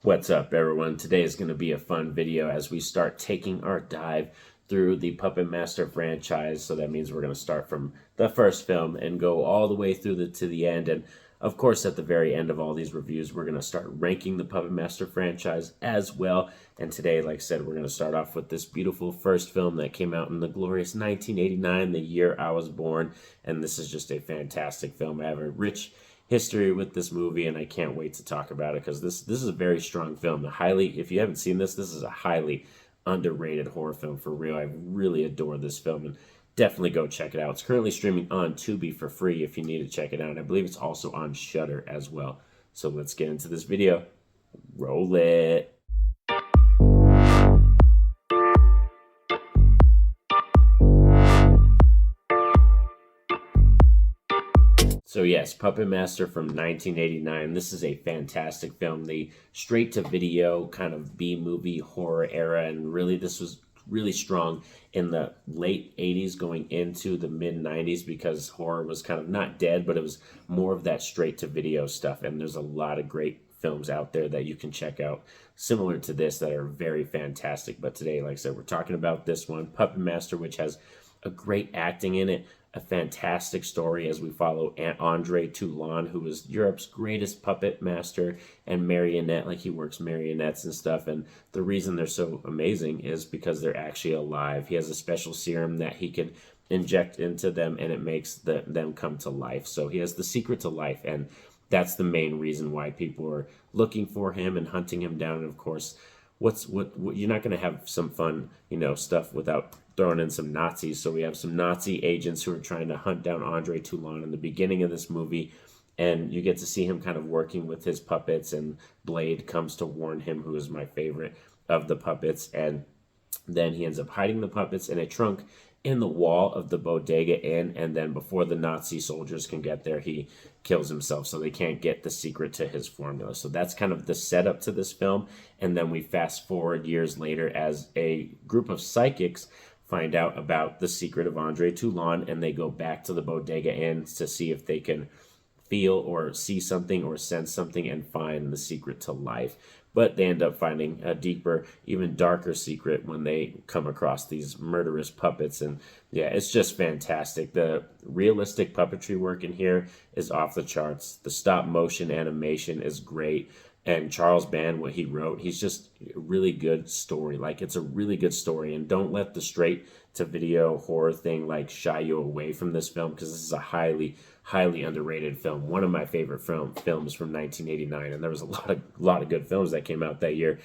What's up, everyone? Today is going to be a fun video as we start taking our dive through the Puppet Master franchise. So that means we're going to start from the first film and go all the way through to the end. And of course, at the very end of all these reviews, we're going to start ranking the Puppet Master franchise as well. And today, like I said, we're going to start off with this beautiful first film that came out in the glorious 1989, the year I was born. And this is just a fantastic film. I have a rich history with this movie, and I can't wait to talk about it because this is a very strong film. If you haven't seen this is a highly underrated horror film for real. I really adore this film, and definitely go check it out. It's currently streaming on Tubi for free if you need to check it out. I believe it's also on Shudder as well. So let's get into this video. Roll it. So yes, Puppet Master from 1989. This is a fantastic film. The straight-to-video kind of B-movie horror era, and really this was really strong in the late 80s going into the mid-90s because horror was kind of not dead, but it was more of that straight-to-video stuff, and there's a lot of great films out there that you can check out similar to this that are very fantastic. But today, like I said, we're talking about this one, Puppet Master, which has a great acting in it, a fantastic story as we follow Andre Toulon, who was Europe's greatest puppet master and marionette, like he works marionettes and stuff. And the reason they're so amazing is because they're actually alive. He has a special serum that he can inject into them, and it makes them come to life. So he has the secret to life, and that's the main reason why people are looking for him and hunting him down. And of course, what you're not going to have some fun, stuff without throwing in some Nazis. So we have some Nazi agents who are trying to hunt down Andre Toulon in the beginning of this movie, and you get to see him kind of working with his puppets, and Blade comes to warn him, who is my favorite of the puppets, and then he ends up hiding the puppets in a trunk in the wall of the Bodega Inn, and then before the Nazi soldiers can get there, he kills himself, so they can't get the secret to his formula. So that's kind of the setup to this film, and then we fast forward years later as a group of psychics find out about the secret of Andre Toulon, and they go back to the Bodega Inn to see if they can feel or see something or sense something and find the secret to life. But they end up finding a deeper, even darker secret when they come across these murderous puppets. And yeah, it's just fantastic. The realistic puppetry work in here is off the charts. The stop motion animation is great. And Charles Band, what he wrote, he's just a really good story. Like, it's a really good story. And don't let the straight to video horror thing like shy you away from this film, because this is a highly underrated film. One of my favorite films from 1989, and there was a lot of good films that came out that year.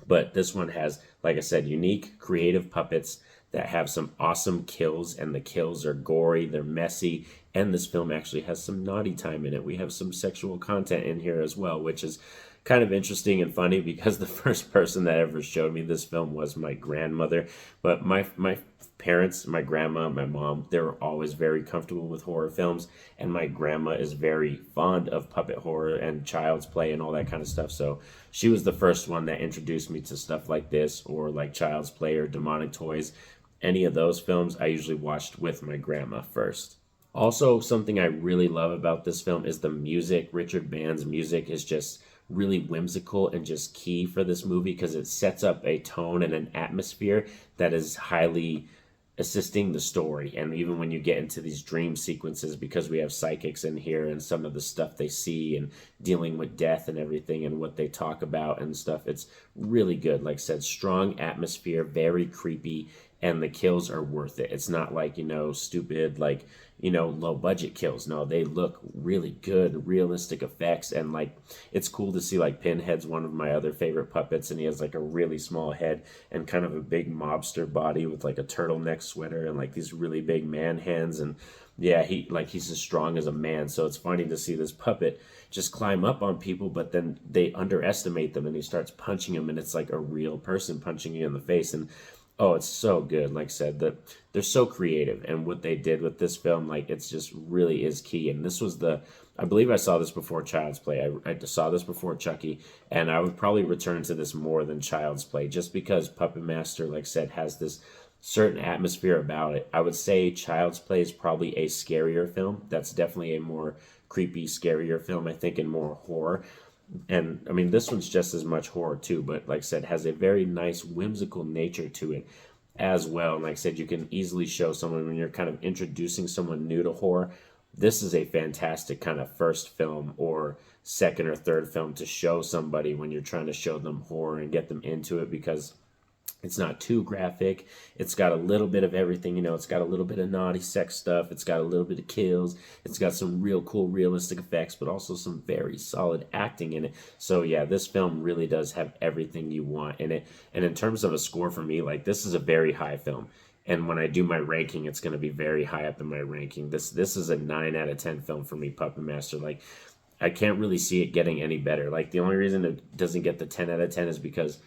But this one has, like I said, unique, creative puppets that have some awesome kills, and the kills are gory, they're messy, and this film actually has some naughty time in it. We have some sexual content in here as well, which is kind of interesting and funny because the first person that ever showed me this film was my grandmother. But my parents, my grandma, my mom, they were always very comfortable with horror films, and my grandma is very fond of puppet horror and child's play and all that kind of stuff. So she was the first one that introduced me to stuff like this, or like child's play or demonic toys. Any of those films I usually watched with my grandma first. Also, something I really love about this film is the music. Richard Band's music is just really whimsical and just key for this movie because it sets up a tone and an atmosphere that is highly assisting the story. And even when you get into these dream sequences, because we have psychics in here and some of the stuff they see and dealing with death and everything and what they talk about and stuff, it's really good. Like I said, strong atmosphere, very creepy, and the kills are worth it. It's not like, stupid, like, low budget kills. No, they look really good, realistic effects. And like, it's cool to see, like, Pinhead's one of my other favorite puppets, and he has like a really small head and kind of a big mobster body with like a turtleneck sweater and like these really big man hands. And yeah, he's as strong as a man. So it's funny to see this puppet just climb up on people, but then they underestimate them and he starts punching them, and it's like a real person punching you in the face. And oh, it's so good. Like I said, that they're so creative, and what they did with this film, like, it's just really is key. And this was I believe I saw this before Child's Play. I saw this before Chucky, and I would probably return to this more than Child's Play, just because Puppet Master, like I said, has this certain atmosphere about it. I would say Child's Play is probably a scarier film. That's definitely a more creepy, scarier film, I think, and more horror. And I mean, this one's just as much horror too, but like I said, has a very nice whimsical nature to it as well. And like I said, you can easily show someone when you're kind of introducing someone new to horror. This is a fantastic kind of first film or second or third film to show somebody when you're trying to show them horror and get them into it, because it's not too graphic. It's got a little bit of everything, you know. It's got a little bit of naughty sex stuff. It's got a little bit of kills. It's got some real cool realistic effects, but also some very solid acting in it. So yeah, this film really does have everything you want in it. And in terms of a score for me, like, this is a very high film. And when I do my ranking, it's going to be very high up in my ranking. This is a 9 out of 10 film for me, Puppet Master. Like, I can't really see it getting any better. Like, the only reason it doesn't get the 10 out of 10 is because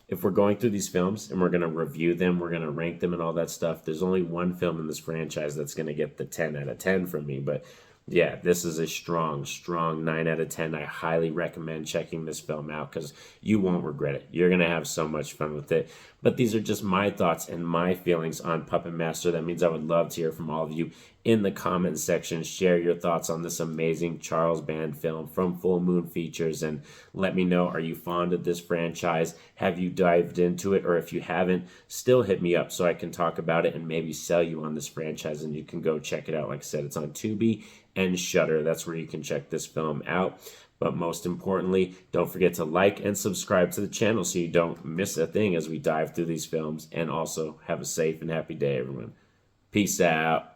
if we're going through these films and we're going to review them, we're going to rank them and all that stuff, there's only one film in this franchise that's going to get the 10 out of 10 from me. But yeah, this is a strong, strong 9 out of 10. I highly recommend checking this film out because you won't regret it. You're going to have so much fun with it. But these are just my thoughts and my feelings on Puppet Master. That means I would love to hear from all of you in the comments section. Share your thoughts on this amazing Charles Band film from Full Moon Features, and let me know, are you fond of this franchise? Have you dived into it? Or if you haven't, still hit me up so I can talk about it and maybe sell you on this franchise and you can go check it out. Like I said, it's on Tubi and Shudder. That's where you can check this film out. But most importantly, don't forget to like and subscribe to the channel so you don't miss a thing as we dive through these films. And also, have a safe and happy day, everyone. Peace out.